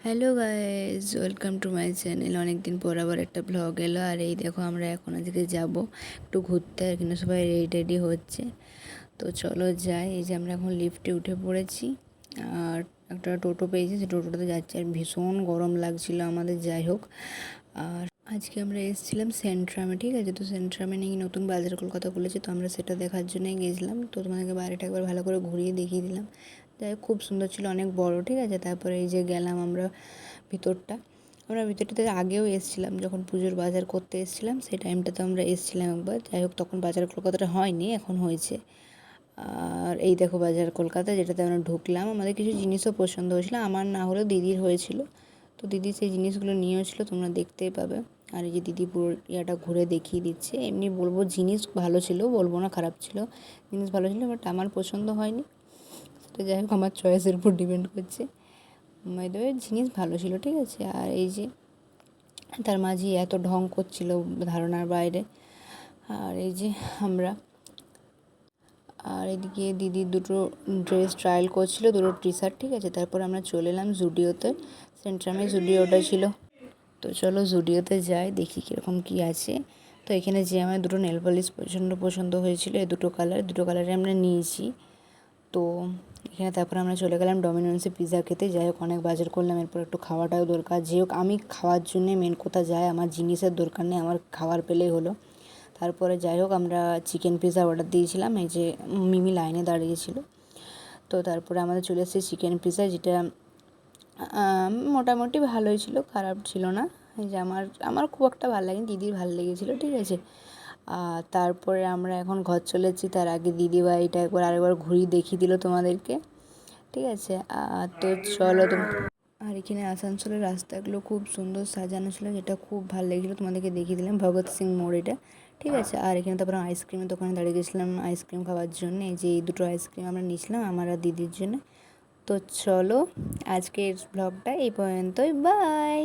Hello guys, welcome to my channel. অনেক দিন পর আবার একটা ব্লগ এলো। আর এই দেখো, আমরা এখন আজকে যাব একটু ঘুরতে। আর কিন্তু সবাই রেডি টেডি হচ্ছে, তো চলো যাই। এই যে আমরা এখন লিফটে উঠে পড়েছি, আর একটা টোটো পেয়েছি, সেই টোটোটাতে যাচ্ছি। আর ভীষণ গরম লাগছিল আমাদের, যাই হোক। আর আজকে আমরা এসেছিলাম সেন্ট্রামে, ঠিক আছে। তো সেন্ট্রামে নাকি নতুন বাজার কলকাতা খুলেছে, তো আমরা সেটা দেখার জন্যই গেছিলাম। তো তোমাদেরকে বাইরেটা একবার ভালো করে ঘুরিয়ে দেখিয়ে দিলাম। যাই হোক, খুব সুন্দর ছিল, অনেক বড়, ঠিক আছে। তারপরে এই যে গেলাম আমরা ভিতরটা। আমরা ভিতরটাতে আগেও এসেছিলাম, যখন পুজোর বাজার করতে এসেছিলাম সেই টাইমটাতে আমরা এসেছিলাম একবার। যাই হোক, তখন বাজার কলকাতাটা হয়নি, এখন হয়েছে। আর এই দেখো বাজার কলকাতা, যেটাতে আমরা ঢুকলাম। আমাদের কিছু জিনিসও পছন্দ হয়েছিল, আমার না হলেও দিদির হয়েছিল। তো দিদি সেই জিনিসগুলো নিয়েছিল, তোমরা দেখতেই পাবে। আর এই যে দিদি পুরো ইয়াটা ঘুরে দেখিয়ে দিচ্ছে। এমনি বলবো জিনিস ভালো ছিল, বলবো না খারাপ ছিল, জিনিস ভালো ছিল, বাট আমার পছন্দ হয়নি। সেটা যাই হোক, আমার চয়েসের উপর ডিপেন্ড করছে। বাই দ্য ওয়ে, জিনিস ভালো ছিল, ঠিক আছে। আর এই যে তার মাঝে এত ঢং করছিল, ধারণার বাইরে। আর এই যে আমরা, আর এদিকে দিদি দুটো ড্রেস ট্রায়াল করছিল, দুটো টি শার্ট, ঠিক আছে। তারপর আমরা চলে এলাম জুডিওতে। সেন্ট্রামে জুডিওটা ছিল। তো চলো জুডিওতে যাই, দেখি কীরকম কী আছে। তো এখানে যে আমার দুটো নেল পলিশ প্রচণ্ড পছন্দ হয়েছিল, এই দুটো কালারে আমরা নিয়েছি। তো এখানে তারপর আমরা চলে গেলাম ডমিনোসে পিৎজা খেতে। যাই হোক, অনেক বাজার করলাম, এরপর একটু খাওয়াটাও দরকার। যাই হোক, আমি খাওয়ার জন্যে মেন কোথা যায়, আমার জিনিসের দরকার নেই, আমার খাবার পেলেই হলো। তারপরে যাই হোক, আমরা চিকেন পিৎজা অর্ডার দিয়েছিলাম, এই যে মিমি লাইনে দাঁড়িয়েছিল। তো তারপরে আমাদের চলে এসেছে চিকেন পিৎজা, যেটা মোটামুটি ভালোই ছিল, খারাপ ছিল না। এই যে আমার খুব একটা ভালো লাগেনি, দিদির ভালো লেগেছিলো, ঠিক আছে। তারপরে আমরা এখন ঘর চলে এসেছি। তার আগে দিদিভাইটা আরেকবার ঘুরিয়ে দেখিয়ে দিল তোমাদেরকে, ঠিক আছে। তো চলো আর এখানে আসানসোলের রাস্তাগুলো খুব সুন্দর সাজানো ছিল, যেটা খুব ভালো লেগেছিলো, তোমাদেরকে দেখিয়ে দিলাম। ভগৎ সিং মোড় এটা, ঠিক আছে। আর এখানে তারপরে আইসক্রিমের দোকানে দাঁড়িয়ে গেছিলাম আইসক্রিম খাওয়ার জন্য। এই যে এই দুটো আইসক্রিম আমরা নিয়েছিলাম, আমার আর দিদির জন্য। তো চলো, আজকের ব্লগটা এই পর্যন্তই, বাই।